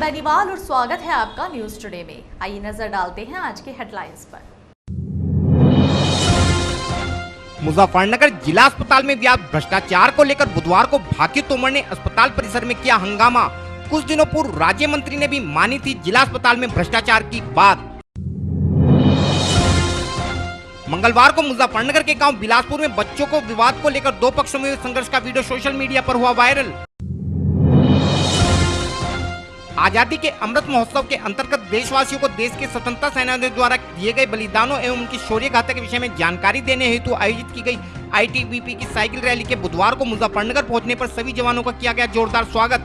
बेनीवाल और स्वागत है आपका न्यूज टुडे में। आइए नजर डालते हैं आज के हेडलाइंस पर। मुजफ्फरनगर जिला अस्पताल में व्याप्त भ्रष्टाचार को लेकर बुधवार को भाकियू तोमर ने अस्पताल परिसर में किया हंगामा। कुछ दिनों पूर्व राज्य मंत्री ने भी मानी थी जिला अस्पताल में भ्रष्टाचार की बात। मंगलवार को मुजफ्फरनगर के गांव बिलासपुर में बच्चों को विवाद को लेकर दो पक्षों में हुए संघर्ष का वीडियो सोशल मीडिया पर हुआ वायरल। आजादी के अमृत महोत्सव के अंतर्गत देशवासियों को देश के स्वतंत्रता सेनानियों द्वारा दिए गए बलिदानों एवं उनकी शौर्य गाथा के विषय में जानकारी देने हेतु आयोजित की गई आईटीबीपी की साइकिल रैली के बुधवार को मुजफ्फरनगर पहुंचने पर सभी जवानों का किया गया जोरदार स्वागत।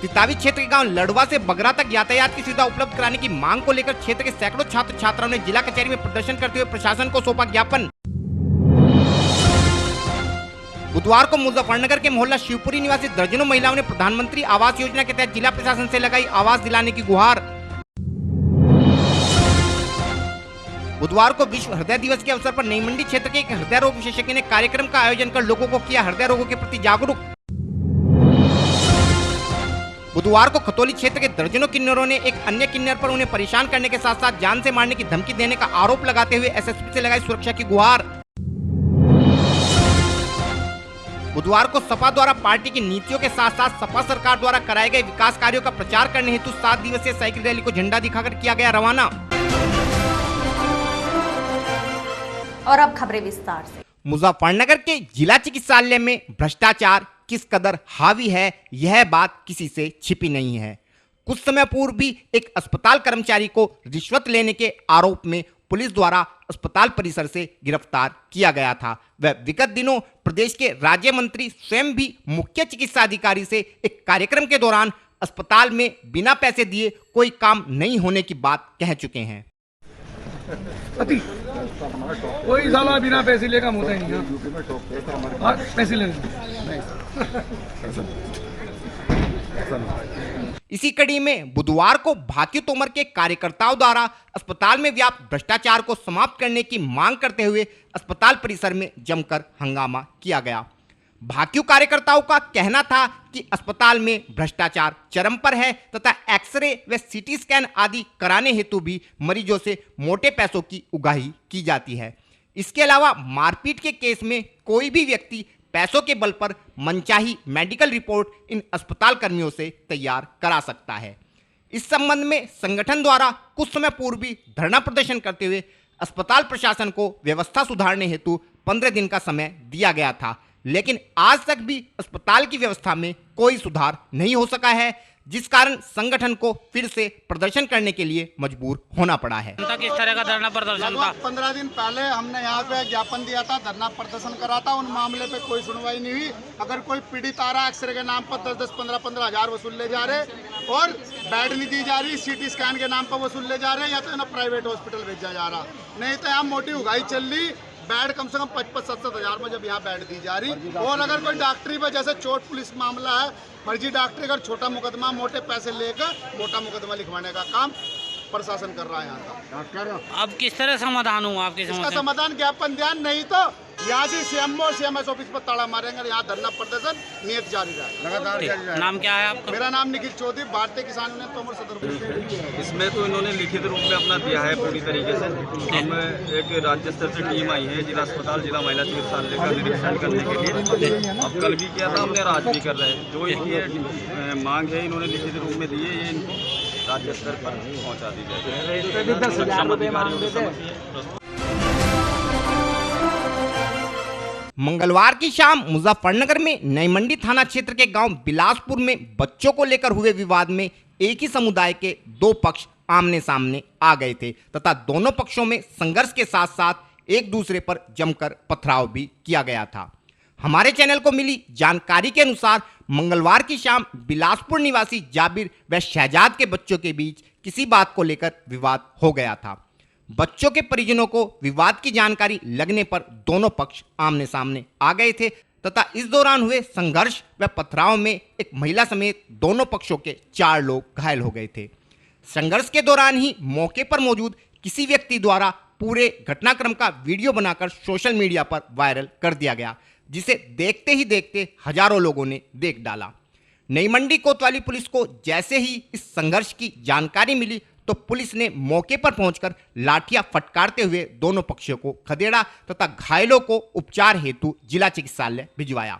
तितावी क्षेत्र के गांव लड़वा से बगरा तक यातायात की सुविधा उपलब्ध कराने की मांग को लेकर क्षेत्र के सैकड़ों छात्र छात्राओं ने जिला कचहरी में प्रदर्शन करते हुए प्रशासन को सौंपा ज्ञापन। बुधवार को मुजफ्फरनगर के मोहल्ला शिवपुरी निवासी दर्जनों महिलाओं ने प्रधानमंत्री आवास योजना के तहत जिला प्रशासन से लगाई आवास दिलाने की गुहार। बुधवार को विश्व हृदय दिवस के अवसर पर नई मंडी क्षेत्र के एक हृदय रोग विशेषज्ञ ने कार्यक्रम का आयोजन कर लोगों को किया हृदय रोगों के प्रति जागरूक। बुधवार को खतौली क्षेत्र के दर्जनों किन्नरों ने एक अन्य किन्नर पर उन्हें परेशान करने के साथ साथ जान से मारने की धमकी देने का आरोप लगाते हुए एसएसपी से लगाई सुरक्षा की गुहार। बुधवार को सपा द्वारा पार्टी की नीतियों के साथ साथ सपा सरकार द्वारा कराए गए विकास कार्यों का प्रचार करने हेतु 7 दिवसीय साइकिल रैली को झंडा दिखाकर किया गया रवाना। और अब खबरें विस्तार से। मुजफ्फरनगर के जिला चिकित्सालय में भ्रष्टाचार किस कदर हावी है, यह बात किसी से छिपी नहीं है। कुछ समय पूर्व भी एक अस्पताल कर्मचारी को रिश्वत लेने के आरोप में पुलिस द्वारा अस्पताल परिसर से गिरफ्तार किया गया था। वह विगत दिनों प्रदेश के राज्य मंत्री स्वयं भी मुख्य चिकित्सा अधिकारी से एक कार्यक्रम के दौरान अस्पताल में बिना पैसे दिए कोई काम नहीं होने की बात कह चुके हैं। कोई साला बिना पैसे ले काम होता ही नहीं। पैसे ले इसी कड़ी में बुधवार को भाकियू तोमर के कार्यकर्ताओं द्वारा अस्पताल में व्याप्त भ्रष्टाचार को समाप्त करने की मांग करते हुए अस्पताल परिसर में जमकर हंगामा किया गया। भाकियू कार्यकर्ताओं का कहना था कि अस्पताल में भ्रष्टाचार चरम पर है तथा एक्सरे व सीटी स्कैन आदि कराने हेतु भी मरीजों से मोटे पैसों की उगाही की जाती है। इसके अलावा मारपीट के केस में कोई भी व्यक्ति पैसों के बल पर मनचाही मेडिकल रिपोर्ट इन अस्पताल कर्मियों से तैयार करा सकता है। इस संबंध में संगठन द्वारा कुछ समय पूर्व भी धरना प्रदर्शन करते हुए अस्पताल प्रशासन को व्यवस्था सुधारने हेतु 15 दिन का समय दिया गया था, लेकिन आज तक भी अस्पताल की व्यवस्था में कोई सुधार नहीं हो सका है, जिस कारण संगठन को फिर से प्रदर्शन करने के लिए मजबूर होना पड़ा है। किस तरह का धरना प्रदर्शन था? 15 दिन पहले हमने यहाँ पे ज्ञापन दिया था, धरना प्रदर्शन करा था। उन मामले पे कोई सुनवाई नहीं हुई। अगर कोई पीड़ित आ रहा एक्सरे के नाम पर 10-10, 15-15 हजार वसूल ले जा रहे और बेड नहीं दी जा रही, सीटी स्कैन के नाम पर वसूल ले जा रहे, या तो इन्हें प्राइवेट हॉस्पिटल भेजा जा रहा। नहीं तो यहाँ मोटी उगाई चल रही, बेड कम से कम 55-57 हजार में जब यहाँ बेड दी जा रही। और अगर कोई डॉक्टरी में जैसे चोट पुलिस मामला है, फर्जी डॉक्टरी अगर छोटा मुकदमा मोटे पैसे लेकर मोटा मुकदमा लिखवाने का काम प्रशासन कर रहा है यहाँ का। अब किस तरह समाधान हुआ आपकी समस्या? इसका समाधान ज्ञापन ध्यान नहीं तो यहाँ से सीएमओ और सीएमएस ऑफिस पर ताला मारेंगे। यहाँ धरना प्रदर्शन नियत जारी रहा लगातार। नाम क्या है आपका? मेरा नाम निखिल चौधरी, भारतीय किसान यूनियन तोमर सदर। इसमें तो इन्होंने लिखित रूप में अपना दिया है पूरी तरीके से। हम एक राज्य स्तर से टीम आई है जिला अस्पताल जिला महिला चिकित्सालय का निरीक्षण करने के लिए। अब कल भी किया था हमने, आज भी कर रहे हैं। जो इनकी मांग है इन्होंने लिखित रूप में दी है, ये इनको राज्य स्तर पर पहुँचा दी जाए। मंगलवार की शाम मुजफ्फरनगर में नई मंडी थाना क्षेत्र के गांव बिलासपुर में बच्चों को लेकर हुए विवाद में एक ही समुदाय के दो पक्ष आमने सामने आ गए थे तथा दोनों पक्षों में संघर्ष के साथ साथ एक दूसरे पर जमकर पथराव भी किया गया था। हमारे चैनल को मिली जानकारी के अनुसार मंगलवार की शाम बिलासपुर निवासी जाबिर व शहजाद के बच्चों के बीच किसी बात को लेकर विवाद हो गया था। बच्चों के परिजनों को विवाद की जानकारी लगने पर दोनों पक्ष आमने सामने आ गए थे तथा इस दौरान हुए संघर्ष व पथराव में एक महिला समेत दोनों पक्षों के 4 लोग घायल हो गए थे। संघर्ष के दौरान ही मौके पर मौजूद किसी व्यक्ति द्वारा पूरे घटनाक्रम का वीडियो बनाकर सोशल मीडिया पर वायरल कर दिया गया, जिसे देखते ही देखते हजारों लोगों ने देख डाला। नई मंडी कोतवाली पुलिस को जैसे ही इस संघर्ष की जानकारी मिली तो पुलिस ने मौके पर पहुंचकर लाठियां फटकारते हुए दोनों पक्षों को खदेड़ा तथा घायलों को उपचार हेतु जिला चिकित्सालय भिजवाया।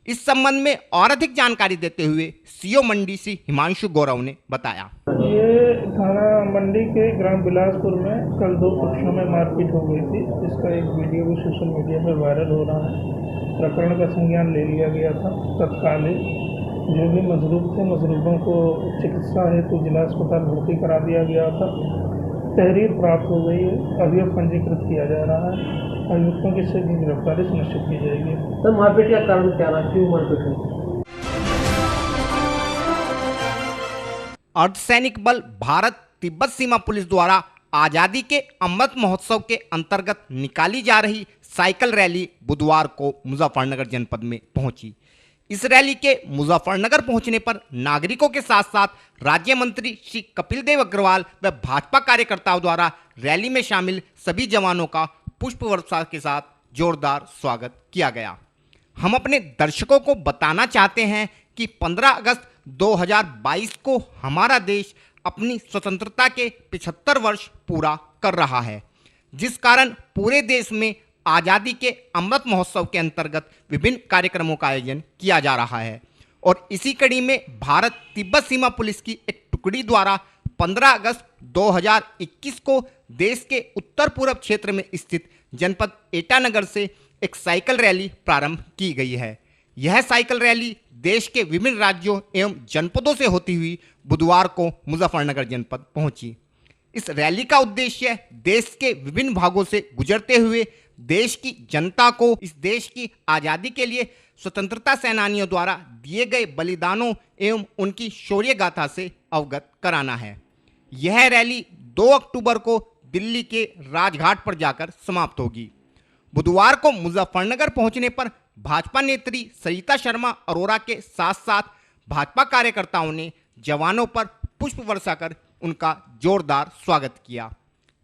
इस संबंध में और अधिक जानकारी देते हुए सीओ मंडी श्री हिमांशु गौरव ने बताया। ये थाना मंडी के ग्राम बिलासपुर में कल 2 पक्षों में मारपीट हो गई थी। इसका एक वीडियो भी सोशल मीडिया पर वायरल हो रहा है। प्रकरण का संज्ञान ले लिया गया था। तत्कालीन जो भी मजरूब थे, मजरूबों को चिकित्सा हेतु जिला अस्पताल भर्ती करा दिया गया था। तहरीर प्राप्त हो गई है, अभियोग पंजीकृत किया जा रहा है। अभियुक्तों की शीघ्र गिरफ्तारी सुनिश्चित की जाएगी। तो मारपीट का कारण क्या रहा, क्यों मारपीट हुई? अर्धसैनिक बल भारत तिब्बत सीमा पुलिस द्वारा आजादी के अमृत महोत्सव के अंतर्गत निकाली जा रही साइकिल रैली बुधवार को मुजफ्फरनगर जनपद में पहुंची। इस रैली के मुजफ्फरनगर पहुंचने पर नागरिकों के साथ साथ राज्य मंत्री श्री कपिल देव अग्रवाल व भाजपा कार्यकर्ताओं द्वारा रैली में शामिल सभी जवानों का पुष्प वर्षा के साथ जोरदार स्वागत किया गया। हम अपने दर्शकों को बताना चाहते हैं कि 15 अगस्त 2022 को हमारा देश अपनी स्वतंत्रता के 75 वर्ष पूरा कर रहा है, जिस कारण पूरे देश में आज़ादी के अमृत महोत्सव के अंतर्गत विभिन्न कार्यक्रमों का आयोजन किया जा रहा है। और इसी कड़ी में भारत तिब्बत सीमा पुलिस की एक टुकड़ी द्वारा 15 अगस्त 2021 को देश के उत्तर पूर्व क्षेत्र में स्थित जनपद ईटानगर से एक साइकिल रैली प्रारंभ की गई है। यह साइकिल रैली देश के विभिन्न राज्यों एवं जनपदों से होती हुई बुधवार को मुजफ्फरनगर जनपद पहुंची। इस रैली का उद्देश्य देश के विभिन्न भागों से गुजरते हुए देश की जनता को इस देश की आज़ादी के लिए स्वतंत्रता सेनानियों द्वारा दिए गए बलिदानों एवं उनकी शौर्य गाथा से अवगत कराना है। यह रैली 2 अक्टूबर को दिल्ली के राजघाट पर जाकर समाप्त होगी। बुधवार को मुजफ्फरनगर पहुंचने पर भाजपा नेत्री सरिता शर्मा अरोड़ा के साथ साथ भाजपा कार्यकर्ताओं ने जवानों पर पुष्प वर्षा कर उनका जोरदार स्वागत किया।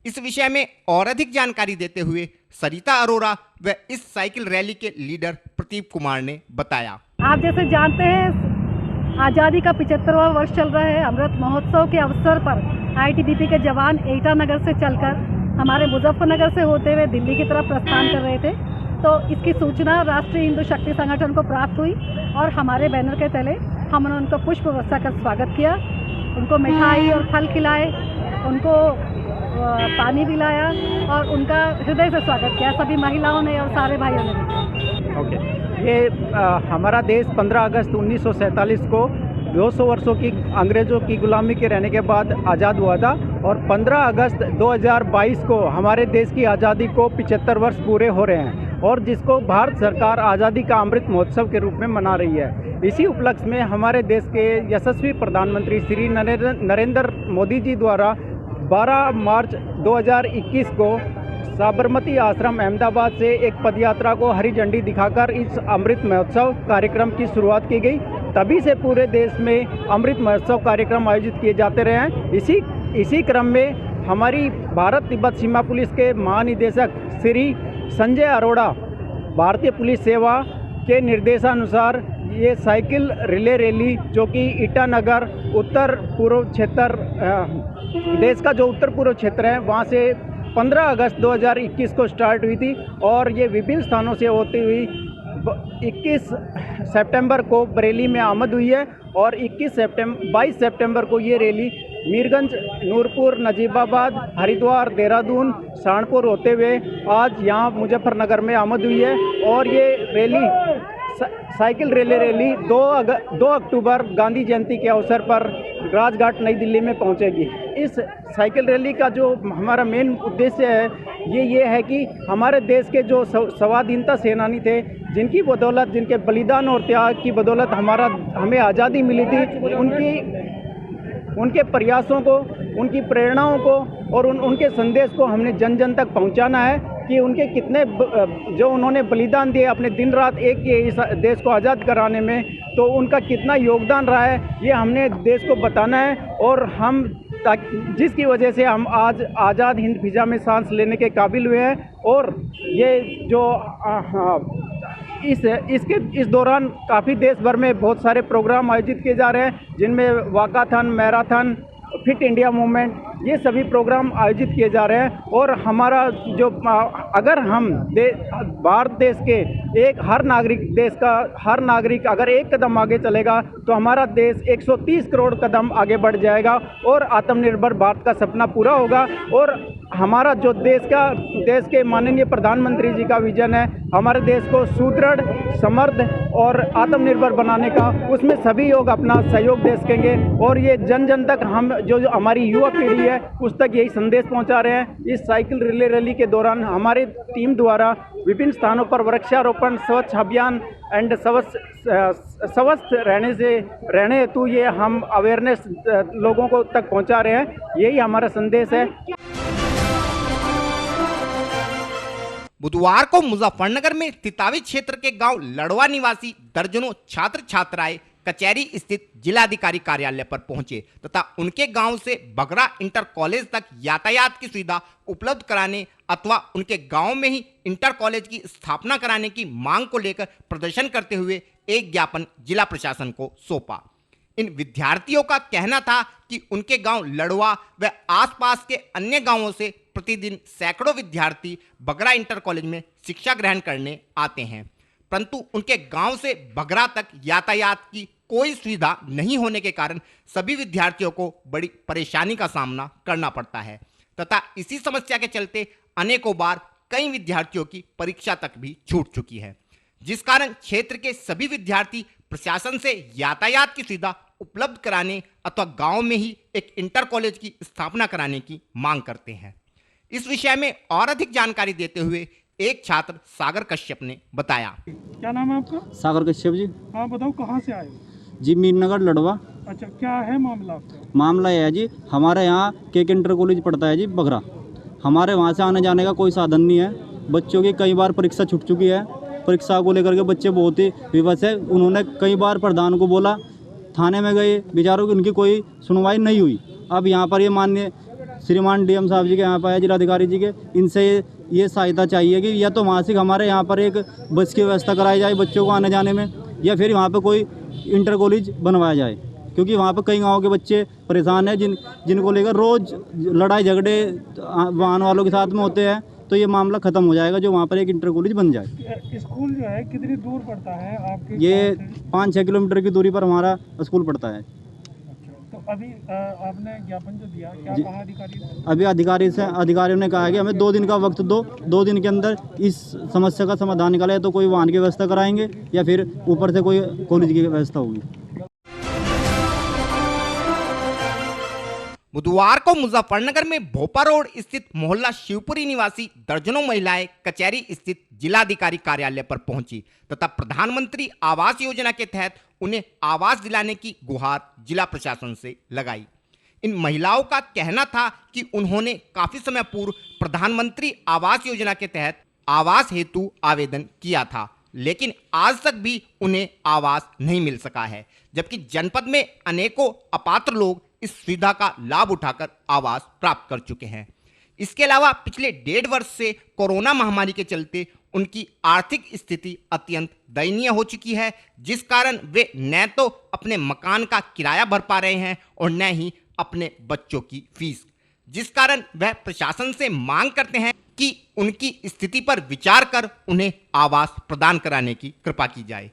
इस विषय में और अधिक जानकारी देते हुए सरिता अरोड़ा व इस साइकिल रैली के लीडर प्रदीप कुमार ने बताया। आप जैसे जानते हैं आज़ादी का 75वां वर्ष चल रहा है। अमृत महोत्सव के अवसर पर आईटीबीपी के जवान ईटानगर से चलकर हमारे मुजफ्फरनगर से होते हुए दिल्ली की तरफ प्रस्थान कर रहे थे, तो इसकी सूचना राष्ट्रीय हिंदू शक्ति संगठन को प्राप्त हुई और हमारे बैनर के तले हमने उनको पुष्प वर्षा कर स्वागत किया। उनको मिठाई और फल खिलाए, उनको पानी पिलाया और उनका हृदय से स्वागत किया, सभी महिलाओं ने और सारे भाइयों ने। ये हमारा देश 15 अगस्त 1947 को 200 वर्षों की अंग्रेज़ों की गुलामी के रहने के बाद आज़ाद हुआ था और 15 अगस्त 2022 को हमारे देश की आज़ादी को 75 वर्ष पूरे हो रहे हैं और जिसको भारत सरकार आज़ादी का अमृत महोत्सव के रूप में मना रही है। इसी उपलक्ष्य में हमारे देश के यशस्वी प्रधानमंत्री श्री नरेंद्र मोदी जी द्वारा 12 मार्च 2021 को साबरमती आश्रम अहमदाबाद से एक पदयात्रा को हरी झंडी दिखाकर इस अमृत महोत्सव कार्यक्रम की शुरुआत की गई। तभी से पूरे देश में अमृत महोत्सव कार्यक्रम आयोजित किए जाते रहे हैं। इसी क्रम में हमारी भारत तिब्बत सीमा पुलिस के महानिदेशक श्री संजय अरोड़ा भारतीय पुलिस सेवा के निर्देशानुसार ये साइकिल रिले रैली जो कि ईटानगर उत्तर पूर्व क्षेत्र देश का जो उत्तर पूर्व क्षेत्र है वहाँ से 15 अगस्त 2021 को स्टार्ट हुई थी और ये विभिन्न स्थानों से होती हुई 21 सितंबर को बरेली में आमद हुई है और 22 सितंबर को ये रैली मीरगंज, नूरपुर, नजीबाबाद, हरिद्वार, देहरादून, सहारनपुर होते हुए आज यहाँ मुजफ्फरनगर में आमद हुई है। और ये रैली साइकिल रिले रैली 2 अक्टूबर गांधी जयंती के अवसर पर राजघाट नई दिल्ली में पहुंचेगी। इस साइकिल रैली का जो हमारा मेन उद्देश्य है ये है कि हमारे देश के जो स्वाधीनता सेनानी थे, जिनकी बदौलत, जिनके बलिदान और त्याग की बदौलत हमें आज़ादी मिली थी, उनके प्रयासों को, उनकी प्रेरणाओं को और उनके संदेश को हमने जन जन तक पहुंचाना है कि उनके कितने जो उन्होंने बलिदान दिए अपने दिन रात एक किए इस देश को आज़ाद कराने में, तो उनका कितना योगदान रहा है ये हमने देश को बताना है। और हम जिसकी वजह से हम आज आज़ाद हिंद फिजा में सांस लेने के काबिल हुए हैं। और ये जो इस दौरान काफ़ी देश भर में बहुत सारे प्रोग्राम आयोजित किए जा रहे हैं, जिनमें walkathon, marathon, fit India movement, ये सभी प्रोग्राम आयोजित किए जा रहे हैं। और हमारा जो अगर हम भारत देश के हर नागरिक अगर एक कदम आगे चलेगा तो हमारा देश 130 करोड़ कदम आगे बढ़ जाएगा और आत्मनिर्भर भारत का सपना पूरा होगा। और हमारा जो देश के माननीय प्रधानमंत्री जी का विजन है हमारे देश को सुदृढ़, समृद्ध और आत्मनिर्भर बनाने का, उसमें सभी लोग अपना सहयोग दे सकेंगे। और ये जन जन तक हम जो हमारी युवा पीढ़ी है उस तक यही संदेश पहुंचा रहे हैं। इस साइकिल रिले रैली के दौरान हमारी टीम द्वारा विभिन्न स्थानों पर वृक्षारोपण, स्वच्छ अभियान एंड स्वस्थ रहने हेतु ये हम अवेयरनेस लोगों को तक पहुंचा रहे हैं। यही हमारा संदेश है। बुधवार को मुजफ्फरनगर में तितावी क्षेत्र के गांव लड़वा निवासी दर्जनों छात्र छात्राएं कचहरी स्थित जिलाधिकारी कार्यालय पर पहुंचे तथा उनके गांव से बगरा इंटर कॉलेज तक यातायात की सुविधा उपलब्ध कराने अथवा उनके गांव में ही इंटर कॉलेज की स्थापना कराने की मांग को लेकर प्रदर्शन करते हुए एक ज्ञापन जिला प्रशासन को सौंपा। इन विद्यार्थियों का कहना था कि उनके गांव लड़वा व आसपास के अन्य गांवों से प्रतिदिन सैकड़ों विद्यार्थी बगरा इंटर कॉलेज में शिक्षा ग्रहण करने आते हैं, परंतु उनके गांव से बगरा तक यातायात की कोई सुविधा नहीं होने के कारण सभी विद्यार्थियों को बड़ी परेशानी का सामना करना पड़ता है तथा इसी समस्या के चलते अनेकों बार कई विद्यार्थियों की परीक्षा तक भी छूट चुकी है, जिस कारण क्षेत्र के सभी विद्यार्थी प्रशासन से यातायात की सुविधा उपलब्ध कराने अथवा गांव में ही एक इंटर कॉलेज की स्थापना कराने की मांग करते हैं। इस विषय में और अधिक जानकारी देते हुए एक छात्र सागर कश्यप ने बताया। क्या नाम है आपका? सागर कश्यप जी। हाँ बताओ, कहाँ से आए हो? जी मीरनगर लड़वा। अच्छा, क्या है मामला आपका? मामला यह है जी, हमारे यहाँ केक इंटर कॉलेज पड़ता है जी बगरा। हमारे वहाँ से आने जाने का कोई साधन नहीं है। बच्चों की कई बार परीक्षा छूट चुकी है। परीक्षा को लेकर के बच्चे बहुत ही विवश है। उन्होंने कई बार प्रधान को बोला, थाने में गए, बेचारों की उनकी कोई सुनवाई नहीं हुई। अब यहाँ पर ये माननीय श्रीमान डीएम साहब जी के यहाँ पर है, जिलाधिकारी जी के, इनसे ये सहायता चाहिए कि या तो मासिक हमारे यहाँ पर एक बस की व्यवस्था कराई जाए बच्चों को आने जाने में, या फिर वहाँ पर कोई इंटर कॉलेज बनवाया जाए, क्योंकि वहाँ पर कई गाँव के बच्चे परेशान हैं जिनको लेकर रोज़ लड़ाई झगड़े वाहन वालों के साथ में होते हैं। तो ये मामला ख़त्म हो जाएगा जो वहाँ पर एक इंटर कॉलेज बन जाए। स्कूल जो है कितनी दूर पड़ता है आपके? ये 5-6 किलोमीटर की दूरी पर हमारा स्कूल पड़ता है। तो अभी आपने ज्ञापन जो दिया, क्या कहा अधिकारी ने? अभी अधिकारियों ने कहा है कि हमें 2 दिन का वक्त दो, 2 दिन के अंदर इस समस्या का समाधान निकाले, तो कोई वाहन की व्यवस्था कराएंगे या फिर ऊपर से कोई कॉलेज की व्यवस्था होगी। बुधवार को मुजफ्फरनगर में भोपा रोड स्थित मोहल्ला शिवपुरी निवासी दर्जनों महिलाएं कचहरी स्थित जिलाधिकारी कार्यालय पर पहुंची तथा प्रधानमंत्री आवास योजना के तहत उन्हें आवास दिलाने की गुहार जिला प्रशासन से लगाई। इन महिलाओं का कहना था कि उन्होंने काफी समय पूर्व प्रधानमंत्री आवास योजना के तहत आवास हेतु आवेदन किया था, लेकिन आज तक भी उन्हें आवास नहीं मिल सका है, जबकि जनपद में अनेकों अपात्र लोग इस सुविधा का लाभ उठाकर आवास प्राप्त कर चुके हैं। इसके अलावा पिछले 1.5 वर्ष से कोरोना महामारी के चलते उनकी आर्थिक स्थिति अत्यंत दयनीय हो चुकी है, जिस कारण वे न तो अपने मकान का किराया भर पा रहे हैं और न ही अपने बच्चों की फीस, जिस कारण वह प्रशासन से मांग करते हैं कि उनकी स्थिति पर विचार कर उन्हें आवास प्रदान कराने की कृपा की जाए।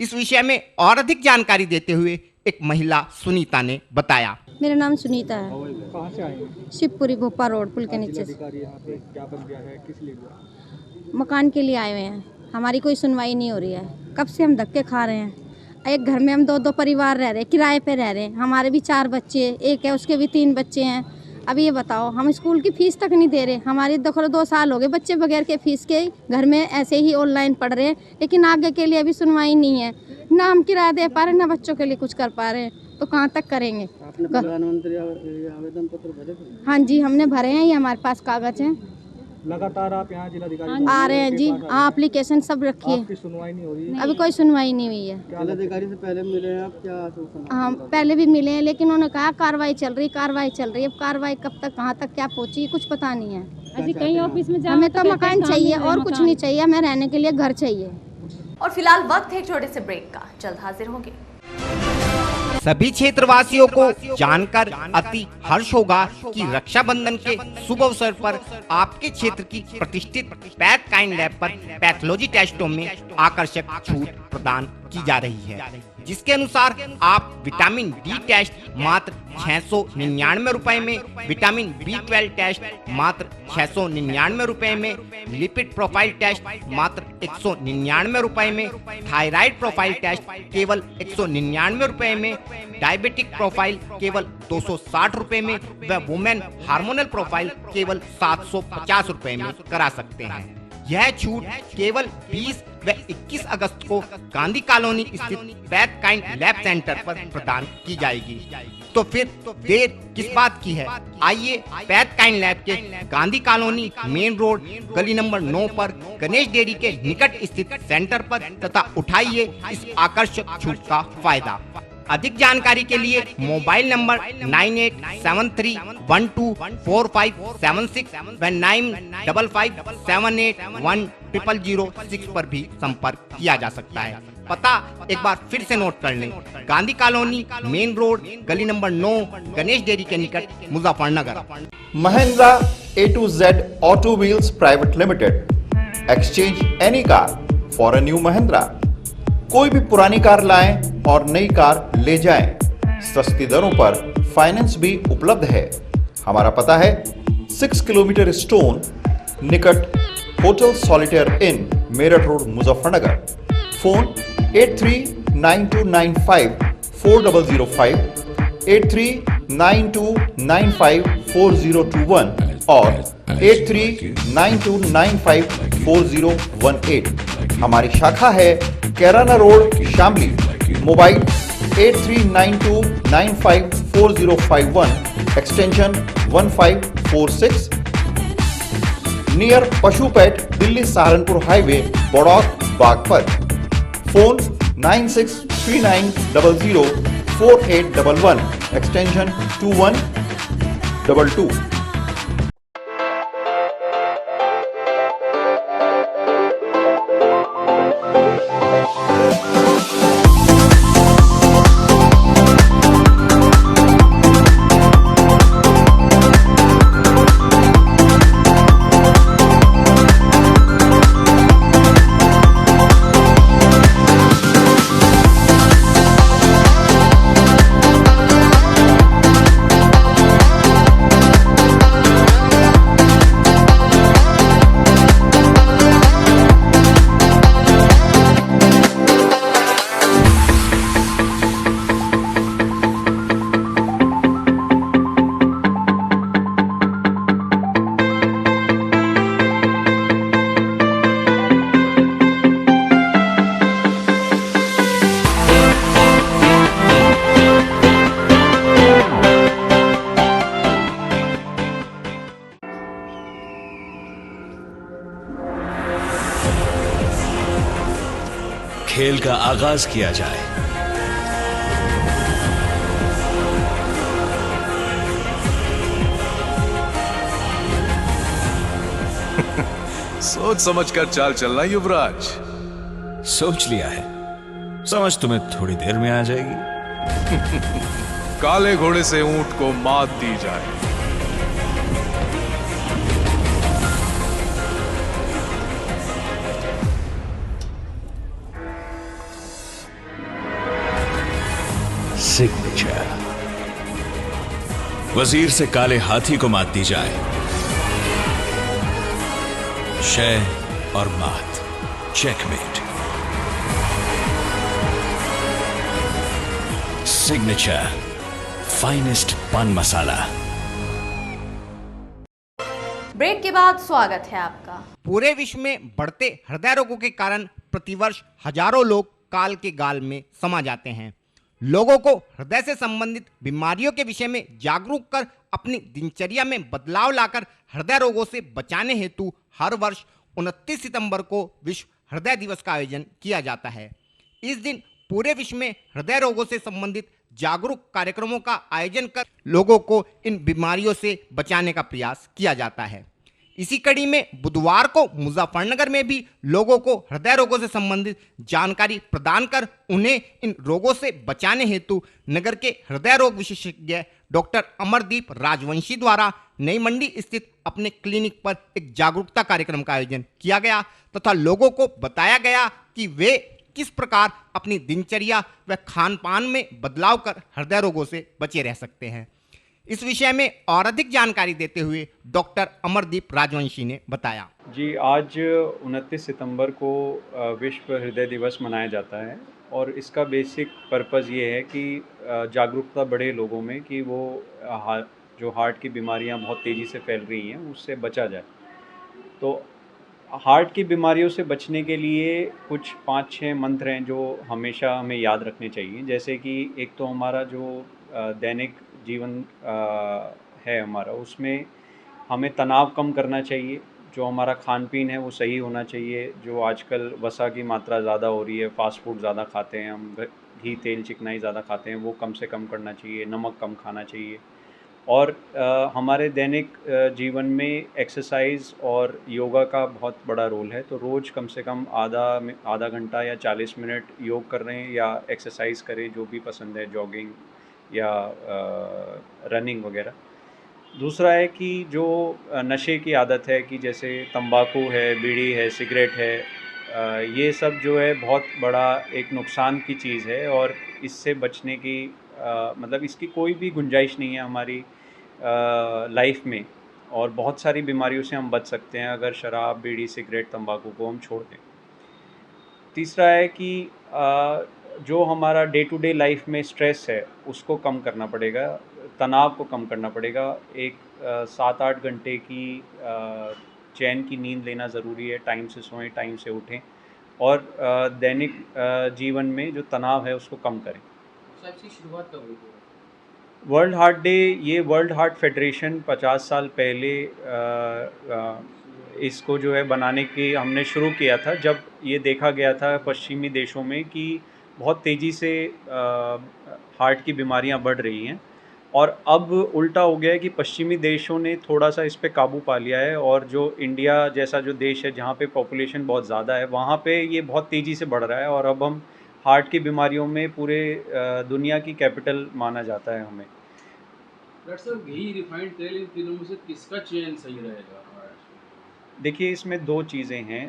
इस विषय में और अधिक जानकारी देते हुए एक महिला सुनीता ने बताया। मेरा नाम सुनीता है। कहाँ से आए? शिवपुरी भोपा रोड पुल के नीचे से। यहाँ पे ज्ञापन दिया है, किस लिए? मकान के लिए आए हुए हैं। हमारी कोई सुनवाई नहीं हो रही है। कब से हम धक्के खा रहे हैं। एक घर में हम 2-2 परिवार रह रहे हैं, किराए पे रह रहे हैं। हमारे भी 4 बच्चे, एक है उसके भी 3 बच्चे हैं। अभी ये बताओ, हम स्कूल की फीस तक नहीं दे रहे। हमारी 2 साल हो गए बच्चे बगैर के फीस के घर में ऐसे ही ऑनलाइन पढ़ रहे हैं, लेकिन आगे के लिए अभी सुनवाई नहीं है। ना हम किराया दे पा रहे, ना बच्चों के लिए कुछ कर पा रहे हैं, तो कहाँ तक करेंगे? आपने प्रधानमंत्री आवेदन पत्र भरे थे? हाँ जी, हमने भरे हैं, ये हमारे पास कागज हैं। लगातार आप यहाँ जिलाधिकारी आ रहे हैं जी, हाँ एप्लीकेशन सब रखी है। आपकी सुनवाई नहीं हो रही है? अभी कोई सुनवाई नहीं हुई है। जिलाधिकारी से पहले मिले हैं आप? क्या हम पहले भी मिले हैं, लेकिन उन्होंने कहा कार्रवाई चल रही। अब कार्रवाई कब तक, कहाँ तक, क्या पहुँची, कुछ पता नहीं है। कहीं ऑफिस में हमें तो मकान चाहिए और कुछ नहीं चाहिए, हमें रहने के लिए घर चाहिए। और फिलहाल वक्त है एक छोटे से ब्रेक का, जल्द हाजिर होंगे। सभी क्षेत्रवासियों को जानकर अति हर्ष होगा कि रक्षाबंधन के शुभ अवसर पर आपके क्षेत्र की प्रतिष्ठित पैथकाइंड लैब पर पैथोलॉजी टेस्टों में आकर्षक छूट प्रदान की जा रही है, जिसके अनुसार आप विटामिन डी टेस्ट मात्र 699 रुपए में, विटामिन B12 टेस्ट मात्र 699 रुपए में, लिपिड प्रोफाइल टेस्ट मात्र 199 रुपए में, थायराइड प्रोफाइल टेस्ट केवल 199 रुपए में, डायबिटिक प्रोफाइल केवल 260 रुपए में व वुमेन हार्मोनल प्रोफाइल केवल 750 रुपए में करा सकते हैं। यह छूट केवल 20 व 21 अगस्त को गांधी कॉलोनी स्थित पैथकाइंड लैब सेंटर पर प्रदान की जाएगी। तो फिर देर किस बात की है, आइए पैथकाइंड लैब के गांधी कॉलोनी मेन रोड गली नंबर 9 पर गणेश डेयरी के निकट स्थित सेंटर पर तथा उठाइए इस आकर्षक छूट का फायदा। अधिक जानकारी के लिए मोबाइल नंबर 9873124576 व 9557810006 पर भी संपर्क किया जा सकता है। पता एक बार फिर से नोट कर लें, गांधी कॉलोनी मेन रोड गली नंबर 9 गणेश डेयरी के निकट Muzaffarnagar. Mahindra A to Z Auto Wheels Private Limited, exchange any car for a new Mahindra। कोई भी पुरानी कार लाएं और नई कार ले जाएं। सस्ती दरों पर फाइनेंस भी उपलब्ध है। हमारा पता है 6 किलोमीटर स्टोन निकट hotel solitaire inn Meerut road Muzaffarnagar. Phone 8392954005, 8392954021 और 8392954018। हमारी शाखा है Kairana road Shamli. Mobile 8392954051 extension 1546 near पशुपेट Delhi Saharanpur highway Baraut Baghpat. Phone 9639004811 extension 2122। खेल का आगाज किया जाए। सोच समझकर चाल चलना युवराज। सोच लिया है, समझ तुम्हें थोड़ी देर में आ जाएगी। काले घोड़े से ऊंट को मात दी जाए। सिग्नेचर। वजीर से काले हाथी को मात दी जाए। शय और मात, चेकमेट। सिग्नेचर फाइनेस्ट पान मसाला। ब्रेक के बाद स्वागत है आपका। पूरे विश्व में बढ़ते हृदय रोगों के कारण प्रतिवर्ष हजारों लोग काल के गाल में समा जाते हैं। लोगों को हृदय से संबंधित बीमारियों के विषय में जागरूक कर अपनी दिनचर्या में बदलाव लाकर हृदय रोगों से बचाने हेतु हर वर्ष 29 सितंबर को विश्व हृदय दिवस का आयोजन किया जाता है। इस दिन पूरे विश्व में हृदय रोगों से संबंधित जागरूक कार्यक्रमों का आयोजन कर लोगों को इन बीमारियों से बचाने का प्रयास किया जाता है। इसी कड़ी में बुधवार को मुजफ्फरनगर में भी लोगों को हृदय रोगों से संबंधित जानकारी प्रदान कर उन्हें इन रोगों से बचाने हेतु नगर के हृदय रोग विशेषज्ञ डॉक्टर अमरदीप राजवंशी द्वारा नई मंडी स्थित अपने क्लिनिक पर एक जागरूकता कार्यक्रम का आयोजन किया गया तथा लोगों को बताया गया कि वे किस प्रकार अपनी दिनचर्या व खान पान में बदलाव कर हृदय रोगों से बचे रह सकते हैं। इस विषय में और अधिक जानकारी देते हुए डॉक्टर अमरदीप राजवंशी ने बताया। जी, आज 29 सितंबर को विश्व हृदय दिवस मनाया जाता है और इसका बेसिक पर्पज़ ये है कि जागरूकता बढ़े लोगों में कि वो जो हार्ट की बीमारियां बहुत तेज़ी से फैल रही हैं उससे बचा जाए। तो हार्ट की बीमारियों से बचने के लिए कुछ 5-6 मंत्र हैं जो हमेशा हमें याद रखने चाहिए। जैसे कि एक तो हमारा जो दैनिक जीवन है हमारा, उसमें हमें तनाव कम करना चाहिए। जो हमारा खान पीन है वो सही होना चाहिए। जो आजकल वसा की मात्रा ज़्यादा हो रही है, फास्ट फूड ज़्यादा खाते हैं हम, घी तेल चिकनाई ज़्यादा खाते हैं, वो कम से कम करना चाहिए। नमक कम खाना चाहिए। और हमारे दैनिक जीवन में एक्सरसाइज और योगा का बहुत बड़ा रोल है। तो रोज़ कम से कम आधा घंटा या 40 मिनट योग कर रहे हैं या एक्सरसाइज करें, जो भी पसंद है, जॉगिंग या रनिंग वगैरह। दूसरा है कि जो नशे की आदत है कि जैसे तंबाकू है, बीड़ी है, सिगरेट है, ये सब जो है बहुत बड़ा एक नुकसान की चीज़ है और इससे बचने की मतलब इसकी कोई भी गुंजाइश नहीं है हमारी लाइफ में। और बहुत सारी बीमारियों से हम बच सकते हैं अगर शराब, बीड़ी, सिगरेट, तंबाकू को हम छोड़ दें। तीसरा है कि जो हमारा डे टू डे लाइफ में स्ट्रेस है उसको कम करना पड़ेगा, तनाव को कम करना पड़ेगा। एक 7-8 घंटे की चैन की नींद लेना ज़रूरी है। टाइम से सोएं, टाइम से उठें और दैनिक जीवन में जो तनाव है उसको कम करें। इसकी शुरुआत कब हुई थी? वर्ल्ड हार्ट डे, ये वर्ल्ड हार्ट फेडरेशन 50 साल पहले इसको जो है बनाने की हमने शुरू किया था, जब ये देखा गया था पश्चिमी देशों में कि बहुत तेज़ी से हार्ट की बीमारियां बढ़ रही हैं। और अब उल्टा हो गया है कि पश्चिमी देशों ने थोड़ा सा इस पे काबू पा लिया है और जो इंडिया जैसा जो देश है जहाँ पे पॉपुलेशन बहुत ज़्यादा है, वहाँ पे ये बहुत तेज़ी से बढ़ रहा है और अब हम हार्ट की बीमारियों में पूरे दुनिया की कैपिटल माना जाता है हमें। डॉक्टर साहब, घी, रिफाइंड तेल, इन तीनों में से किसका चयन सही रहेगा? देखिए, इसमें 2 चीज़ें हैं।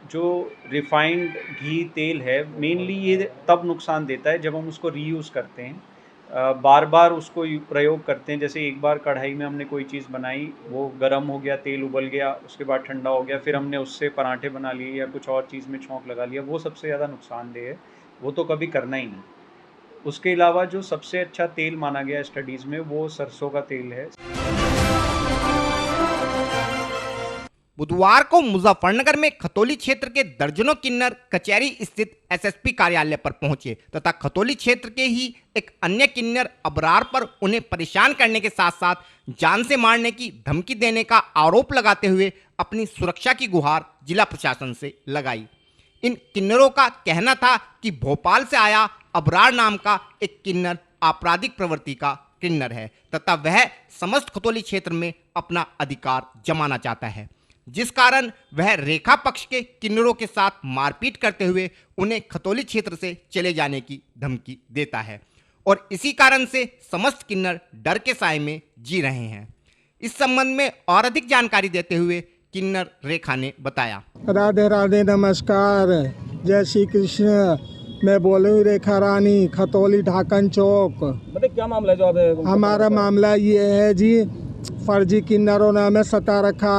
जो रिफाइंड घी तेल है, मेनली ये तब नुकसान देता है जब हम उसको रीयूज़ करते हैं, बार बार उसको प्रयोग करते हैं। जैसे एक बार कढ़ाई में हमने कोई चीज़ बनाई, वो गर्म हो गया, तेल उबल गया, उसके बाद ठंडा हो गया, फिर हमने उससे पराठे बना लिए या कुछ और चीज़ में छौंक लगा लिया, वो सबसे ज़्यादा नुकसानदेह है। वो तो कभी करना ही नहीं। उसके अलावा जो सबसे अच्छा तेल माना गया स्टडीज़ में, वो सरसों का तेल है। बुधवार को मुजफ्फरनगर में खतौली क्षेत्र के दर्जनों किन्नर कचहरी स्थित एसएसपी कार्यालय पर पहुंचे तथा खतौली क्षेत्र के ही एक अन्य किन्नर अबरार पर उन्हें परेशान करने के साथ साथ जान से मारने की धमकी देने का आरोप लगाते हुए अपनी सुरक्षा की गुहार जिला प्रशासन से लगाई। इन किन्नरों का कहना था कि भोपाल से आया अबरार नाम का एक किन्नर आपराधिक प्रवृत्ति का किन्नर है तथा वह समस्त खतौली क्षेत्र में अपना अधिकार जमाना चाहता है, जिस कारण वह रेखा पक्ष के किन्नरों के साथ मारपीट करते हुए उन्हें खतौली क्षेत्र से चले जाने की धमकी देता है और इसी कारण से समस्त किन्नर डर के साए में जी रहे हैं। इस संबंध में और अधिक जानकारी देते हुए किन्नर रेखा ने बताया। राधे राधे, नमस्कार, जय श्री कृष्ण। मैं बोल रही हूँ रेखा रानी, खतौली ढाकन चौक। बताइए क्या मामला है जो आप? हमारा मामला ये है जी, फर्जी किन्नरों ने हमें सता रखा,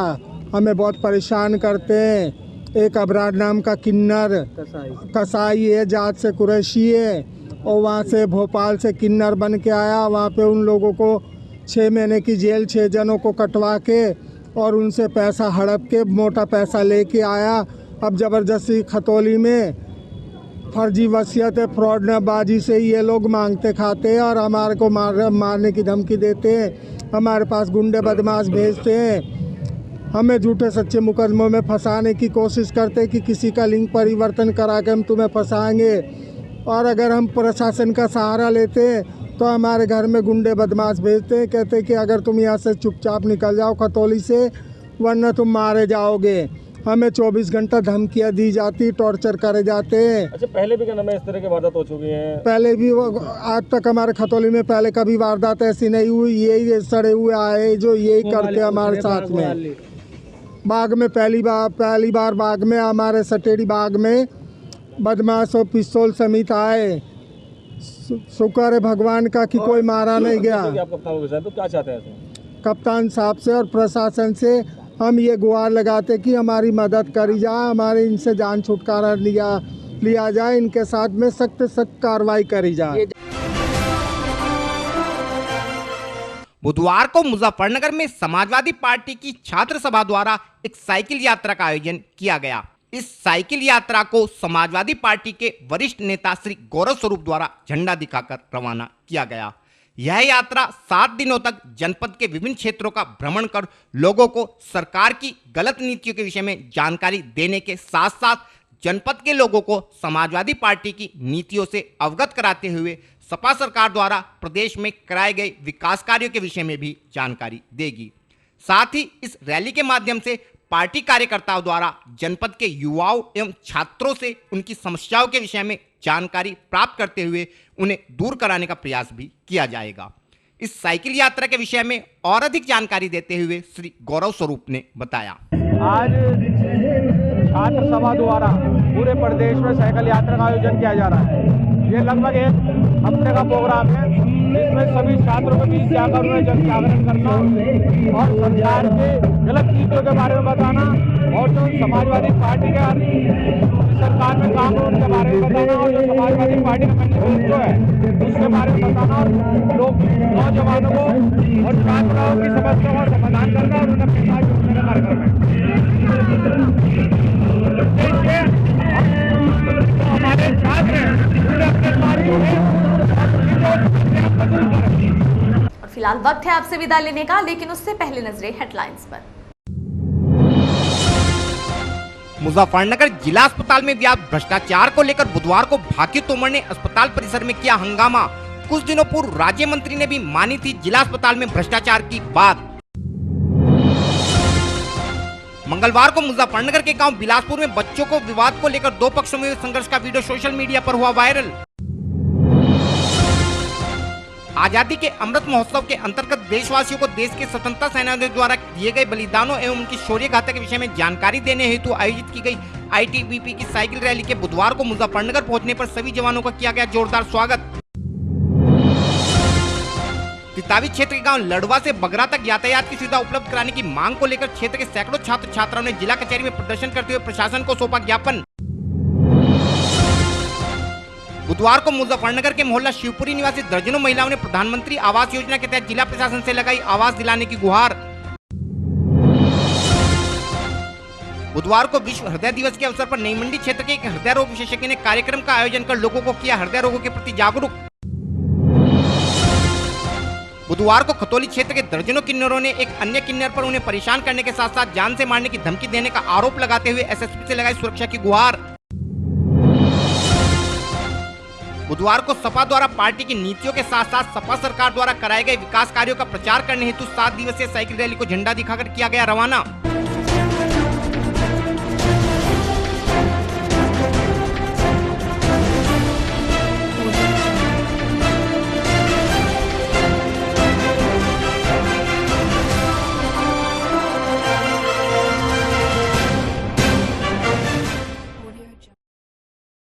हमें बहुत परेशान करते हैं। एक अबरार नाम का किन्नर कसाई है, जात से कुरैशी है और वहाँ से भोपाल से किन्नर बन के आया। वहाँ पे उन लोगों को 6 महीने की जेल, 6 जनों को कटवा के और उनसे पैसा हड़प के मोटा पैसा लेके आया। अब ज़बरदस्ती खतौली में फर्जी वसीयत, फ्रॉडबाजी से ये लोग मांगते खाते हैं और हमारे को मारने की धमकी देते हैं। हमारे पास गुंडे बदमाश भेजते हैं, हमें झूठे सच्चे मुकदमों में फंसाने की कोशिश करते हैं कि किसी का लिंग परिवर्तन करा के हम तुम्हें फंसाएंगे। और अगर हम प्रशासन का सहारा लेते हैं तो हमारे घर में गुंडे बदमाश भेजते हैं, कहते हैं कि अगर तुम यहाँ से चुपचाप निकल जाओ खतौली से वरना तुम मारे जाओगे। हमें 24 घंटा धमकियाँ दी जाती, टॉर्चर करे जाते हैं। अच्छा, पहले भी क्या नाम है इस तरह के वारदात हो चुकी हैं? पहले भी आज तक हमारे खतौली में पहले कभी वारदात ऐसी नहीं हुई। यही सड़े हुए आए जो यही करते हमारे साथ में। बाग में पहली बार बाग में हमारे सटेड़ी बाग में बदमाश और पिस्तौल समेत आए। शुक्र है भगवान का कि कोई मारा नहीं गया। आप कप्तान के साथ तो क्या चाहते हैं? कप्तान साहब से और प्रशासन से हम ये गुहार लगाते कि हमारी मदद करी जाए, हमारे इनसे जान छुटकारा लिया जाए, इनके साथ में सख्त कार्रवाई करी जाए। बुधवार को मुजफ्फरनगर में समाजवादी पार्टी की छात्र सभा द्वारा एक साइकिल यात्रा का आयोजन किया गया। इस साइकिल यात्रा को समाजवादी पार्टी के वरिष्ठ नेता श्री गौरव स्वरूप द्वारा झंडा दिखाकर रवाना किया गया। यह यात्रा 7 दिनों तक जनपद के विभिन्न क्षेत्रों का भ्रमण कर लोगों को सरकार की गलत नीतियों के विषय में जानकारी देने के साथ साथ जनपद के लोगों को समाजवादी पार्टी की नीतियों से अवगत कराते हुए सपा सरकार द्वारा प्रदेश में कराए गए विकास कार्यों के विषय में भी जानकारी देगी। साथ ही इस रैली के माध्यम से पार्टी कार्यकर्ताओं द्वारा जनपद के युवाओं एवं छात्रों से उनकी समस्याओं के विषय में जानकारी प्राप्त करते हुए उन्हें दूर कराने का प्रयास भी किया जाएगा। इस साइकिल यात्रा के विषय में और अधिक जानकारी देते हुए श्री गौरव स्वरूप ने बताया। आज छात्र सभा द्वारा पूरे प्रदेश में साइकिल यात्रा का आयोजन किया जा रहा है। ये लगभग 1 हफ्ते का प्रोग्राम है, जिसमें सभी छात्रों के बीच जाकर उन्हें जन जागरण करना और सरकार के गलत नीतियों के बारे में बताना और जो समाजवादी पार्टी के सरकार में काम है उनके बारे में बताना और जो समाजवादी पार्टी का मैनिफेस्टो है उसके बारे में बताना और लोग नौजवानों को और छात्राओं की समस्याओं का समाधान करना और उन्हें अपने साथ जोड़ने का कार्यक्रम है। हमारे छात्र हैं उन्हें अपने और फिलहाल वक्त है आपसे विदा लेने का, लेकिन उससे पहले नजरें हेडलाइंस पर। मुजफ्फरनगर जिला अस्पताल में व्याप्त भ्रष्टाचार को लेकर बुधवार को भाकियू तोमर ने अस्पताल परिसर में किया हंगामा। कुछ दिनों पूर्व राज्य मंत्री ने भी मानी थी जिला अस्पताल में भ्रष्टाचार की बात। मंगलवार को मुजफ्फरनगर के गांव बिलासपुर में बच्चों को विवाद को लेकर 2 पक्षों में संघर्ष का वीडियो सोशल मीडिया पर हुआ वायरल। आजादी के अमृत महोत्सव के अंतर्गत देशवासियों को देश के स्वतंत्रता सेनानियों द्वारा दिए गए बलिदानों एवं उनकी शौर्य गाथा के विषय में जानकारी देने हेतु आयोजित की गई आईटीबीपी की साइकिल रैली के बुधवार को मुजफ्फरनगर पहुंचने पर सभी जवानों का किया गया जोरदार स्वागत। तितावी क्षेत्र के गांव लड़वा से बगरा तक यातायात की सुविधा उपलब्ध कराने की मांग को लेकर क्षेत्र के सैकड़ों छात्र छात्राओं ने जिला कचहरी में प्रदर्शन करते हुए प्रशासन को सौंपा ज्ञापन। बुधवार को मुजफ्फरनगर के मोहल्ला शिवपुरी निवासी दर्जनों महिलाओं ने प्रधानमंत्री आवास योजना के तहत जिला प्रशासन से लगाई आवास दिलाने की गुहार। बुधवार को विश्व हृदय दिवस के अवसर पर नई मंडी क्षेत्र के एक हृदय रोग विशेषज्ञ ने कार्यक्रम का आयोजन कर लोगों को किया हृदय रोगों के प्रति जागरूक। बुधवार को खतौली क्षेत्र के दर्जनों किन्नरों ने एक अन्य किन्नर पर उन्हें परेशान करने के साथ साथ जान से मारने की धमकी देने का आरोप लगाते हुए एसएसपी से लगाई सुरक्षा की गुहार। बुधवार को सपा द्वारा पार्टी की नीतियों के साथ साथ सपा सरकार द्वारा कराए गए विकास कार्यों का प्रचार करने हेतु 7 दिवसीय साइकिल रैली को झंडा दिखाकर किया गया रवाना।